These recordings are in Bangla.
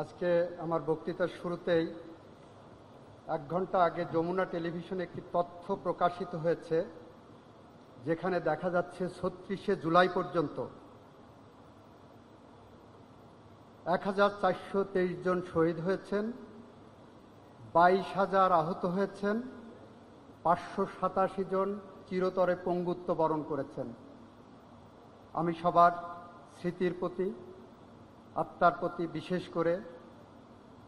আজকে আমার বক্তৃতার শুরুতেই 1 ঘন্টা আগে যমুনা টেলিভিশনে একটি তথ্য প্রকাশিত হয়েছে, যেখানে দেখা যাচ্ছে ৩৬শে জুলাই পর্যন্ত ১,৪২৩ জন শহীদ হয়েছেন, ২২,০০০ আহত হয়েছেন, ৫৮৭ জন চিরতরে পঙ্গুত্ব বরণ করেছেন। আমি সবার স্মৃতির প্রতি, আত্মার প্রতি বিশেষ করে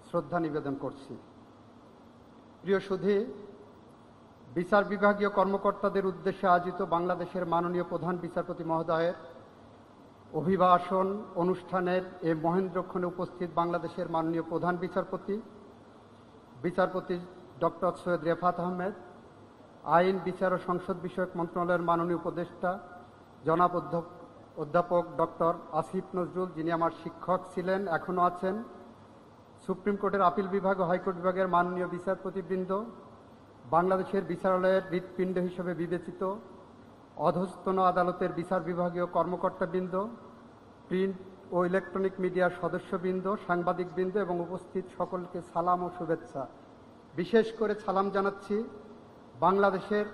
শ্রদ্ধা নিবেদন করছি। প্রিয় সুধী, বিচার বিভাগীয় কর্মকর্তাদের উদ্দেশ্যে আয়োজিত বাংলাদেশের মাননীয় প্রধান বিচারপতি মহোদয়ের অভিভাষণ অনুষ্ঠানের এ মহেন্দ্রক্ষণে উপস্থিত বাংলাদেশের মাননীয় প্রধান বিচারপতি ডক্টর সৈয়দ রেফাত আহমেদ, আইন, বিচার ও সংসদ বিষয়ক মন্ত্রণালয়ের মাননীয় উপদেষ্টা জনাব অধ্যাপক ডক্টর আসিফ নজরুল, যিনি আমার শিক্ষক ছিলেন, এখনও আছেন, সুপ্রিম কোর্টের আপিল বিভাগ ও হাইকোর্ট বিভাগের মাননীয় বিচারপতিবৃন্দ, বাংলাদেশের বিচারালয়ের হৃৎপিণ্ড হিসেবে বিবেচিত অধস্তন আদালতের বিচার বিভাগীয় কর্মকর্তাবৃন্দ, প্রিন্ট ও ইলেকট্রনিক মিডিয়ার সদস্যবৃন্দ, সাংবাদিকবৃন্দ এবং উপস্থিত সকলকে সালাম ও শুভেচ্ছা। বিশেষ করে সালাম জানাচ্ছি বাংলাদেশের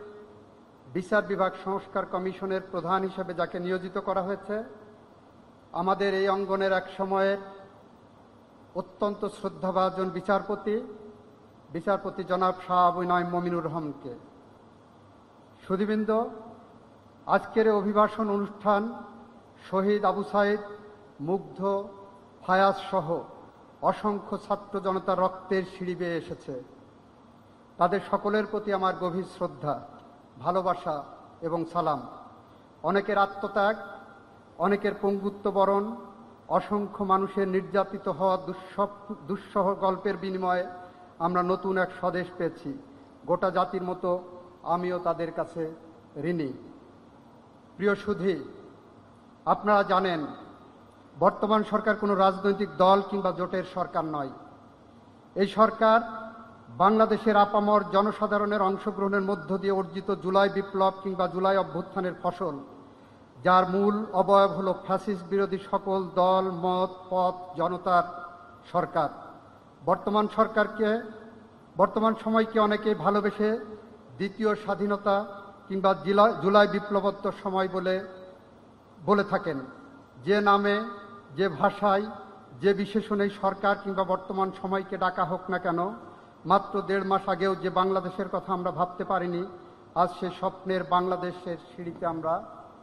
বিচার বিভাগ সংস্কার কমিশনের প্রধান হিসেবে যাকে নিয়োজিত করা হয়েছে, আমাদের এই অঙ্গনের এক সময়ের অত্যন্ত শ্রদ্ধাভাজন বিচারপতি জনাব শাহ আবু নঈম মমিনুর রহমানকে। সুধীবৃন্দ, আজকের অভিভাষণ অনুষ্ঠান শহীদ আবু সাইদ, মুগ্ধ, ফায়াজ সহ অসংখ্য ছাত্র জনতার রক্তের সিঁড়ি বেয়ে এসেছে। তাদের সকলের প্রতি আমার গভীর শ্রদ্ধা, ভালোবাসা এবং সালাম। অনেকের আত্মত্যাগ, অনেকের পঙ্গুত্ব বরণ, অসংখ্য মানুষের নির্যাতিত হওয়া দুঃসহ গল্পের বিনিময়ে আমরা নতুন এক স্বদেশ পেয়েছি। গোটা জাতির মতো আমিও তাদের কাছে ঋণী। প্রিয় সুধী, আপনারা জানেন বর্তমান সরকার কোনো রাজনৈতিক দল কিংবা জোটের সরকার নয়। এই সরকার বাংলাদেশের আপামর জনসাধারণের অংশগ্রহণের মধ্য দিয়ে অর্জিত জুলাই বিপ্লব কিংবা জুলাই অভ্যুত্থানের ফসল, যার মূল অবয়ব হল ফ্যাসিস্ট বিরোধী সকল দল, মত, পথ, জনতার সরকার। বর্তমান সময়কে অনেকে ভালোবেসে দ্বিতীয় স্বাধীনতা কিংবা জুলাই বিপ্লবোত্তর সময় বলে থাকেন। যে নামে, যে ভাষায়, যে বিশেষণেই সরকার কিংবা বর্তমান সময়কে ডাকা হোক না কেন, মাত্র 1.5 মাস আগেও যে বাংলাদেশের কথা আমরা ভাবতে পারিনি, আজ সে স্বপ্নের বাংলাদেশের সিঁড়িতে আমরা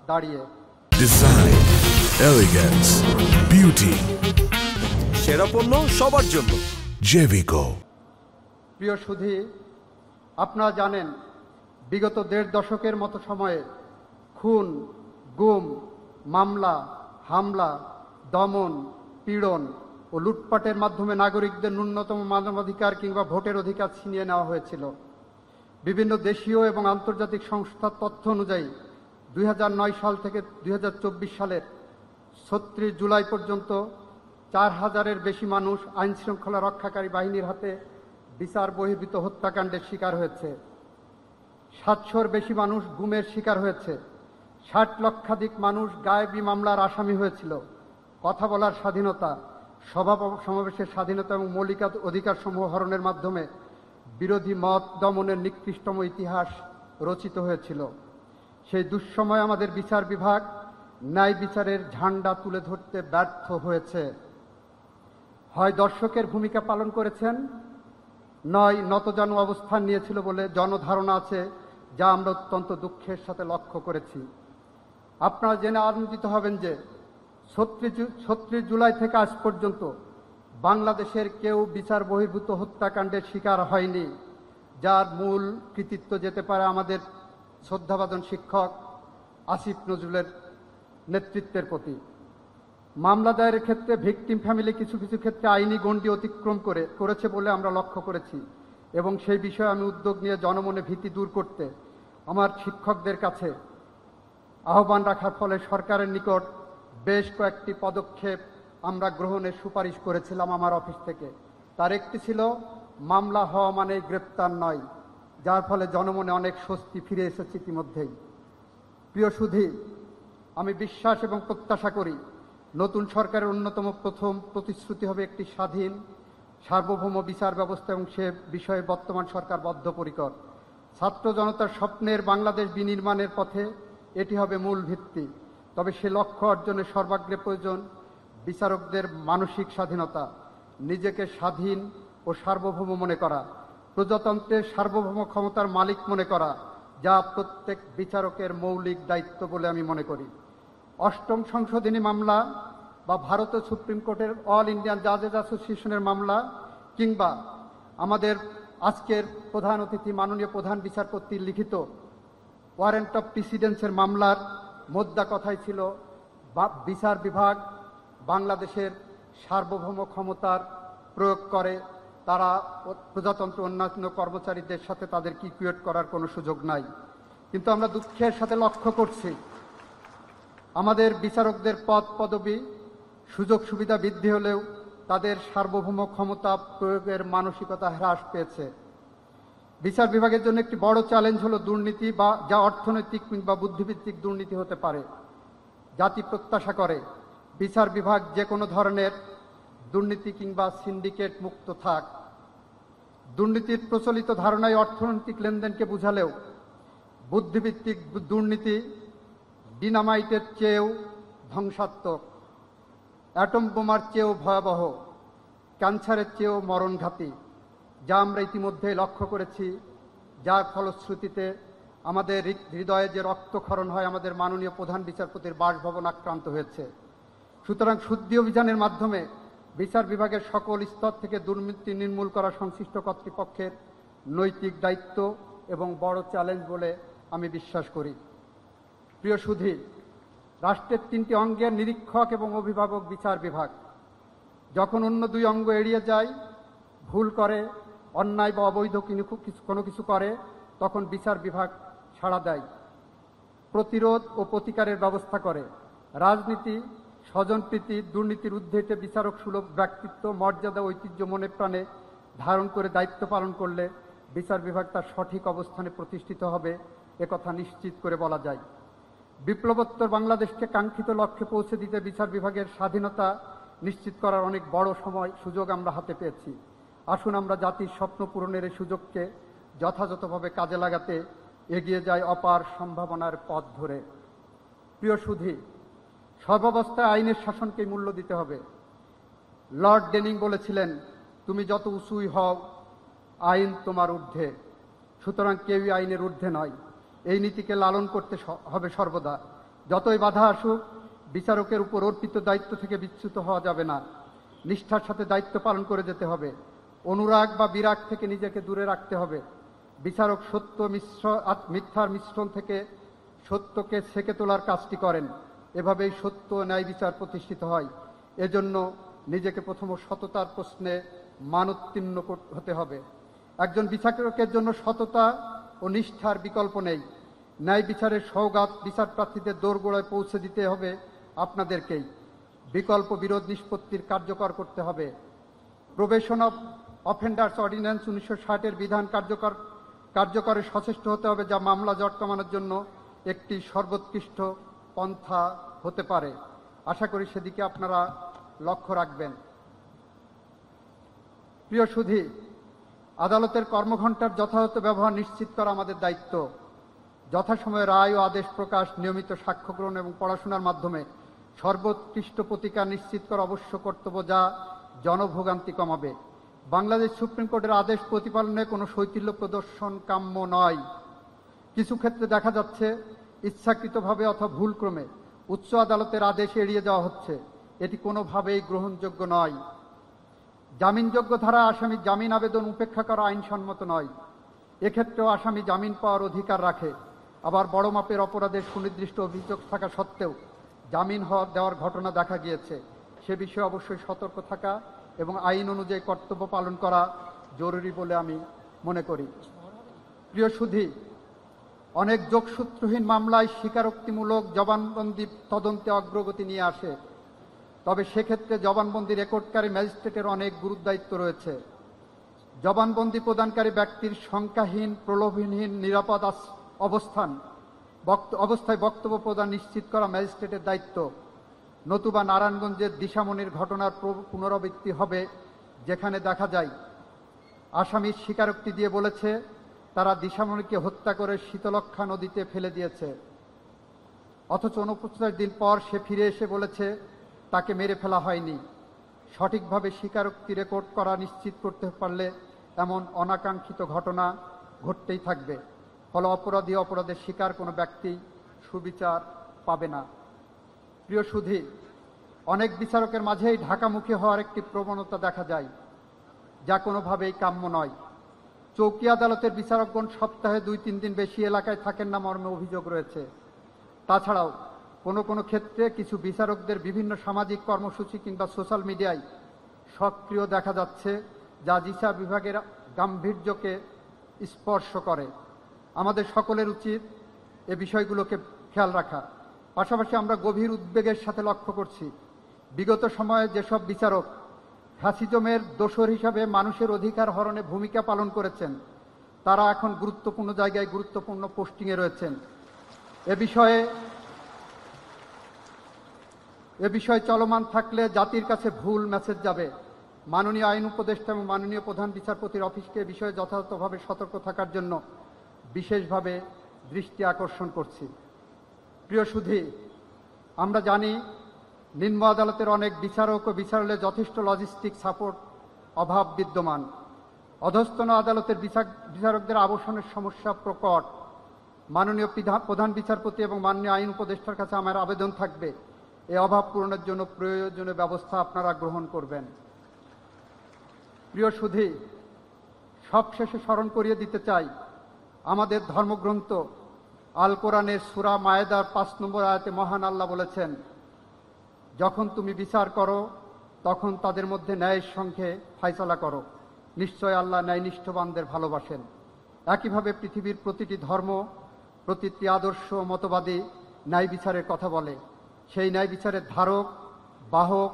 দাঁড়িয়ে। ডিজাইন, এলিগেন্স, বিউটি, সেরা পণ্য সবার জন্য জেভিকো। প্রিয় সুধী, আপনারা জানেন বিগত 1.5 দশকের মতো সময়ে খুন, গুম, মামলা, হামলা, দমন, পীড়ন ও লুটপাটের মাধ্যমে নাগরিকদের ন্যূনতম মানবাধিকার কিংবা ভোটের অধিকার ছিনিয়ে নেওয়া হয়েছিল। বিভিন্ন দেশীয় এবং আন্তর্জাতিক সংস্থার তথ্য অনুযায়ী 2009 সাল থেকে 2024 সালের 36 জুলাই পর্যন্ত 4000-এর বেশি মানুষ আইনশৃঙ্খলা রক্ষাকারী বাহিনীর হাতে বিচার বহির্ভূত হত্যাকাণ্ডের শিকার হয়েছে। 700-র বেশি মানুষ গুমের শিকার হয়েছে। 60 লক্ষাধিক মানুষ গায়েবী মামলার আসামি হয়েছিল। কথা বলার স্বাধীনতা, সভা সমাবেশের স্বাধীনতা এবং মৌলিক অধিকারসমূহ হরণের মাধ্যমে বিরোধী মত দমনের নিকৃষ্টতম ইতিহাস রচিত হয়েছিল। সেই দুঃসময় আমাদের বিচার বিভাগ ন্যায় বিচারের ঝান্ডা তুলে ধরতে ব্যর্থ হয়েছে। হয় দর্শকের ভূমিকা পালন করেছেন, নয় নতজানু অবস্থান নিয়েছিল বলে জনধারণা আছে, যা আমরা অত্যন্ত দুঃখের সাথে লক্ষ্য করেছি। আপনারা জেনে আনন্দিত হবেন যে 36 জুলাই থেকে আজ পর্যন্ত বাংলাদেশের কেউ বিচার বহির্ভূত হত্যাকাণ্ডের শিকার হয়নি, যার মূল কৃতিত্ব যেতে পারে আমাদের শ্রদ্ধাভাজন শিক্ষক আসিফ নজরুলের নেতৃত্বের প্রতি। মামলা দায়েরের ক্ষেত্রে ভিকটিম ফ্যামিলি কিছু ক্ষেত্রে আইনি গণ্ডি অতিক্রম করেছে বলে আমরা লক্ষ্য করেছি, এবং সেই বিষয়ে আমি উদ্যোগ নিয়ে জনমনে ভীতি দূর করতে আমার শিক্ষকদের কাছে আহ্বান রাখার ফলে সরকারের নিকট বেশ কয়েকটি পদক্ষেপ আমরা গ্রহণের সুপারিশ করেছিলাম আমার অফিস থেকে। তার একটি ছিল মামলা হওয়া মানে গ্রেপ্তার নয়, যার ফলে জনমনে অনেক স্বস্তি ফিরে এসেছে ইতিমধ্যেই। প্রিয় সুধী, আমি বিশ্বাস এবং প্রত্যাশা করি নতুন সরকারের অন্যতম প্রথম প্রতিশ্রুতি হবে একটি স্বাধীন সার্বভৌম বিচার ব্যবস্থা এবং সে বিষয়ে বর্তমান সরকার বদ্ধপরিকর। ছাত্র জনতার স্বপ্নের বাংলাদেশ বিনির্মাণের পথে এটি হবে মূল ভিত্তি। তবে সে লক্ষ্য অর্জনের সর্বাগ্রে প্রয়োজন বিচারকদের মানসিক স্বাধীনতা, নিজেকে স্বাধীন ও সার্বভৌম মনে করা, প্রজাতন্ত্রের সার্বভৌম ক্ষমতার মালিক মনে করা, যা প্রত্যেক বিচারকের মৌলিক দায়িত্ব বলে আমি মনে করি। অষ্টম সংশোধনী মামলা বা ভারতের সুপ্রিম কোর্টের অল ইন্ডিয়ান জাজেস অ্যাসোসিয়েশনের মামলা কিংবা আমাদের আজকের প্রধান অতিথি মাননীয় প্রধান বিচারপতির লিখিত ওয়ারেন্ট অফ প্রিসিডেন্সের মামলার মোদ্দা কথাই ছিল বিচার বিভাগ বাংলাদেশের সার্বভৌম ক্ষমতার প্রয়োগ করে, তারা প্রজাতন্ত্র অন্যান্য কর্মচারীদের সাথে তাদের ইকুয়েট করার কোনো সুযোগ নাই। কিন্তু আমরা দুঃখের সাথে লক্ষ্য করছি আমাদের বিচারকদের পদ পদবি সুযোগ সুবিধা বৃদ্ধি হলেও তাদের সার্বভৌম ক্ষমতা প্রয়োগের মানসিকতা হ্রাস পেয়েছে। বিচার বিভাগের জন্য একটি বড় চ্যালেঞ্জ হলো দুর্নীতি, বা যা অর্থনৈতিক কিংবা বুদ্ধিভিত্তিক দুর্নীতি হতে পারে। জাতি প্রত্যাশা করে বিচার বিভাগ যে কোনো ধরনের দুর্নীতি কিংবা সিন্ডিকেট মুক্ত থাক। দুর্নীতির প্রচলিত ধারণায় অর্থনৈতিক লেনদেনকে বুঝালেও বুদ্ধিভিত্তিক দুর্নীতি ডিনামাইটের চেয়েও ধ্বংসাত্মক, অ্যাটম বোমার চেয়েও ভয়াবহ, ক্যান্সারের চেয়েও মরণঘাতী, যা আমরা ইতিমধ্যে লক্ষ্য করেছি, যার ফলশ্রুতিতে আমাদের হৃদয়ে যে রক্তক্ষরণ হয়, আমাদের মাননীয় প্রধান বিচারপতির বাসভবন আক্রান্ত হয়েছে। সুতরাং শুদ্ধি অভিযানের মাধ্যমে বিচার বিভাগের সকল স্তর থেকে দুর্নীতি নির্মূল করা সংশ্লিষ্ট কর্তৃপক্ষের নৈতিক দায়িত্ব এবং বড় চ্যালেঞ্জ বলে আমি বিশ্বাস করি। প্রিয় সুধী, রাষ্ট্রের তিনটি অঙ্গের নিরীক্ষক এবং অভিভাবক বিচার বিভাগ। যখন অন্য দুই অঙ্গ এড়িয়ে যায়, ভুল করে, অন্যায় বা অবৈধ কোনো কিছু করে, তখন বিচার বিভাগ সাড়া দেয়, প্রতিরোধ ও প্রতিকারের ব্যবস্থা করে। রাজনীতি, স্বজনপ্রীতি, দুর্নীতির ঊর্ধ্বে বিচারক সুলভ ব্যক্তিত্ব, মর্যাদা, ঐতিহ্য মনে প্রাণে ধারণ করে দায়িত্ব পালন করলে বিচার বিভাগ তার সঠিক অবস্থানে প্রতিষ্ঠিত হবে, একথা নিশ্চিত করে বলা যায়। বিপ্লবোত্তর বাংলাদেশকে কাঙ্ক্ষিত লক্ষ্যে পৌঁছে দিতে বিচার বিভাগের স্বাধীনতা নিশ্চিত করার অনেক বড় সুযোগ আমরা হাতে পেয়েছি। আসুন আমরা জাতির স্বপ্ন পূরণের এই সুযোগকে যথাযথভাবে কাজে লাগাতে এগিয়ে যাই অপার সম্ভাবনার পথ ধরে। প্রিয় সুধী, সর্বাবস্থায় আইনের শাসনকে মূল্য দিতে হবে। লর্ড ডেনিং বলেছিলেন, তুমি যত উঁচুই হও, আইন তোমার ঊর্ধ্বে। সুতরাং কেউই আইনের ঊর্ধ্বে নয়। এই নীতিকে লালন করতে হবে সর্বদা। যতই বাধা আসুক, বিচারকের উপর অর্পিত দায়িত্ব থেকে বিচ্যুত হওয়া যাবে না। নিষ্ঠার সাথে দায়িত্ব পালন করে যেতে হবে। অনুরাগ বা বিরাগ থেকে নিজেকে দূরে রাখতে হবে। বিচারক সত্য মিথ্যার মিশ্রণ থেকে সত্যকে ছেঁকে তোলার কাজটি করেন। এভাবেই সত্য ন্যায় বিচার প্রতিষ্ঠিত হয়। এজন্য নিজেকে প্রথম সততার প্রশ্নে মানোত্তীর্ণ হতে হবে। একজন বিচারকের জন্য সততা ও নিষ্ঠার বিকল্প নেই। ন্যায় বিচারের সওগাত বিচার প্রার্থীদের দোরগোড়ায় পৌঁছে দিতে হবে আপনাদেরকেই। বিকল্প বিরোধ নিষ্পত্তির কার্যকর করতে হবে। প্রবেশন অফ অফেন্ডার্স অর্ডিন্যান্স 1960-এর বিধান কার্যকরে সচেষ্ট হতে হবে, যা মামলা জট কমানোর জন্য একটি সর্বোৎকৃষ্ট পন্থা হতে পারে। আশা করি সেদিকে আপনারা লক্ষ্য রাখবেন। প্রিয় সুধী, আদালতের কর্মঘণ্টার যথাযথ ব্যবহার নিশ্চিত করা আমাদের দায়িত্ব। যথাসময়ে রায় ও আদেশ প্রকাশ, নিয়মিত সাক্ষ্য গ্রহণ এবং পড়াশোনার মাধ্যমে সর্বোৎকৃষ্ট প্রতিকার নিশ্চিত করা অবশ্য কর্তব্য, যা জনভোগান্তি কমাবে। বাংলাদেশ সুপ্রিম কোর্টের আদেশ প্রতিপালনে কোনো শৈথিল্য প্রদর্শন কাম্য নয়। কিছু ক্ষেত্রে দেখা যাচ্ছে ইচ্ছাকৃতভাবে অথবা ভুলক্রমে উচ্চ আদালতের আদেশ এড়িয়ে যাওয়া হচ্ছে। এটি কোনোভাবেই গ্রহণযোগ্য নয়। জামিনযোগ্য ধারা আসামির জামিন আবেদন উপেক্ষা করা আইনসম্মত নয়। এক্ষেত্রেও আসামি জামিন পাওয়ার অধিকার রাখে। আবার বড় মাপের অপরাধের সুনির্দিষ্ট অভিযোগ থাকা সত্ত্বেও জামিন দেওয়ার ঘটনা দেখা গিয়েছে। সে বিষয়ে অবশ্যই সতর্ক থাকা এবং আইন অনুযায়ী কর্তব্য পালন করা জরুরি বলে আমি মনে করি। প্রিয় সুধী, অনেক যোগসূত্রহীন মামলায় স্বীকারোক্তিমূলক জবানবন্দি তদন্তে অগ্রগতি নিয়ে আসে। তবে সেক্ষেত্রে জবানবন্দি রেকর্ডকারী ম্যাজিস্ট্রেটের অনেক গুরুদায়িত্ব রয়েছে। জবানবন্দি প্রদানকারী ব্যক্তির শঙ্কাহীন, প্রলোভনহীন, নিরাপদ অবস্থায় বক্তব্য প্রদান নিশ্চিত করা ম্যাজিস্ট্রেটের দায়িত্ব। নতুবা নারায়ণগঞ্জের দিশামণির ঘটনার পুনরাবৃত্তি হবে, যেখানে দেখা যায় আসামির স্বীকারোক্তি দিয়ে বলেছে তারা দিশামণিকে হত্যা করে শীতলক্ষা নদীতে ফেলে দিয়েছে, অথচ 49 দিন পর সে ফিরে এসে বলেছে তাকে মেরে ফেলা হয়নি। সঠিকভাবে স্বীকারোক্তি রেকর্ড করা নিশ্চিত করতে পারলে এমন অনাকাঙ্ক্ষিত ঘটনা ঘটতেই থাকবে, ফলে অপরাধের শিকার কোনো ব্যক্তি সুবিচার পাবে না। প্রিয় সুধী, অনেক বিচারকের মাঝেই ঢাকামুখী হওয়ার একটি প্রবণতা দেখা যায়, যা কোনোভাবেই কাম্য নয়। চৌকি আদালতের বিচারকগণ সপ্তাহে 2-3 দিন বেশি এলাকায় থাকেন না মর্মে অভিযোগ রয়েছে। তাছাড়াও কোনো কোনো ক্ষেত্রে কিছু বিচারকদের বিভিন্ন সামাজিক কর্মসূচি কিংবা সোশ্যাল মিডিয়ায় সক্রিয় দেখা যাচ্ছে, যা বিচার বিভাগের গাম্ভীর্যকে স্পর্শ করে। আমাদের সকলের উচিত এ বিষয়গুলোকে খেয়াল রাখা। পাশাপাশি আমরা গভীর উদ্বেগের সাথে লক্ষ্য করছি, বিগত সময়ে যেসব বিচারক ফ্যাসিজমের দোসর হিসাবে মানুষের অধিকার হরণে ভূমিকা পালন করেছেন, তারা এখন গুরুত্বপূর্ণ জায়গায় গুরুত্বপূর্ণ পোস্টিংয়ে রয়েছেন। এ বিষয় চলমান থাকলে জাতির কাছে ভুল মেসেজ যাবে। মাননীয় আইন উপদেষ্টা এবং মাননীয় প্রধান বিচারপতির অফিসকে এ বিষয়ে যথাযথভাবে সতর্ক থাকার জন্য বিশেষভাবে দৃষ্টি আকর্ষণ করছি। প্রিয় সুধী, আমরা জানি নিম্ন আদালতের অনেক বিচারক ও বিচারালয়ে যথেষ্ট লজিস্টিক সাপোর্ট অভাব বিদ্যমান। অধস্তন আদালতের বিচারকদের আবাসনের সমস্যা প্রকট। মাননীয় প্রধান বিচারপতি এবং মাননীয় আইন উপদেষ্টার কাছে আমার আবেদন থাকবে, এই অভাব পূরণের জন্য প্রয়োজনীয় ব্যবস্থা আপনারা গ্রহণ করবেন। প্রিয় সুধী, সবশেষে স্মরণ করিয়ে দিতে চাই, আমাদের ধর্মগ্রন্থ আল কোরআনের সূরা মায়েদার 5 নম্বর আয়াতে মহান আল্লাহ বলেছেন, যখন তুমি বিচার করো তখন তাদের মধ্যে ন্যায়ের সঙ্গে ফায়সালা করো, নিশ্চয় আল্লাহ ন্যায়নিষ্ঠবানদের ভালোবাসেন। একইভাবে পৃথিবীর প্রতিটি ধর্ম, প্রতিটি আদর্শ মতবাদী ন্যায় বিচারের কথা বলে। সেই ন্যায় বিচারের ধারক, বাহক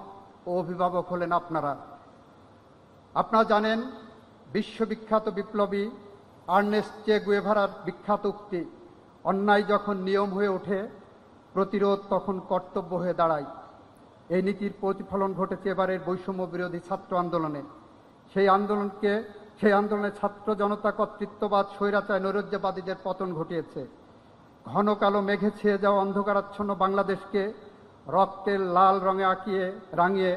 ও অভিভাবক হলেন আপনারা। আপনারা জানেন, বিশ্ববিখ্যাত বিপ্লবী আর্নেস্ট চে গুয়েভারার বিখ্যাত উক্তি, অন্যায় যখন নিয়ম হয়ে ওঠে, প্রতিরোধ তখন কর্তব্য হয়ে দাঁড়ায়। এই নীতির প্রতিফলন ঘটেছে এবারের বৈষম্য বিরোধী ছাত্র আন্দোলনে। সেই আন্দোলনে ছাত্র জনতা কর্তৃত্ববাদ, স্বৈরাচার, নৈরাজ্যবাদীদের পতন ঘটিয়েছে। ঘন কালো মেঘে ছেয়ে যাওয়া অন্ধকারাচ্ছন্ন বাংলাদেশকে রক্তের লাল রঙে রাঙিয়ে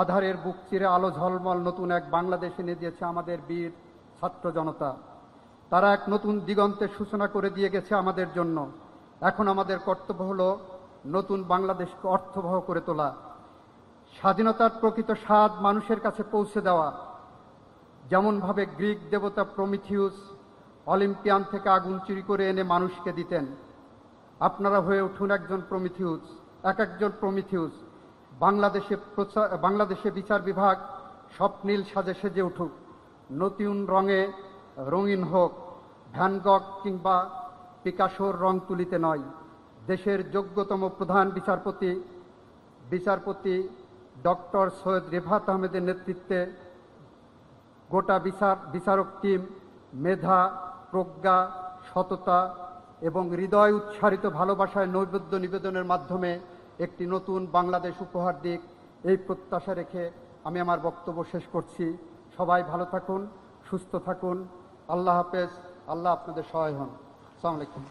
আধারের বুক চিরে আলো ঝলমল নতুন এক বাংলাদেশ এনে দিয়েছে আমাদের বীর ছাত্র জনতা। তারা এক নতুন দিগন্তের সূচনা করে দিয়ে গেছে আমাদের জন্য। এখন আমাদের কর্তব্য হলো নতুন বাংলাদেশকে অর্থবহ করে তোলা, স্বাধীনতার প্রকৃত স্বাদ মানুষের কাছে পৌঁছে দেওয়া। যেমনভাবে গ্রিক দেবতা প্রমিথিউস অলিম্পিয়ান থেকে আগুন চুরি করে এনে মানুষকে দিতেন, আপনারা হয়ে উঠুন একজন প্রমিথিউস। বাংলাদেশে বিচার বিভাগ স্বপ্নীল সাজে সেজে উঠুক, নতুন রঙে রঙিন হোক। ভ্যান গগ কিংবা পিকাসোর রং তুলিতে নয়। দেশের যোগ্যতম প্রধান বিচারপতি ডক্টর সৈয়দ রেফাত আহমেদের নেতৃত্বে গোটা বিচারক টিম মেধা, প্রজ্ঞা, সততা এবং হৃদয় উচ্ছ্বারিত ভালোবাসায় নৈবেদ্য নিবেদনের মাধ্যমে একটি নতুন বাংলাদেশ উপহার দিক, এই প্রত্যাশা রেখে আমি আমার বক্তব্য শেষ করছি। সবাই ভালো থাকুন, সুস্থ থাকুন। আল্লাহ হাফেজ। আল্লাহ আপনাদের সহায় হন। আসসালামু আলাইকুম।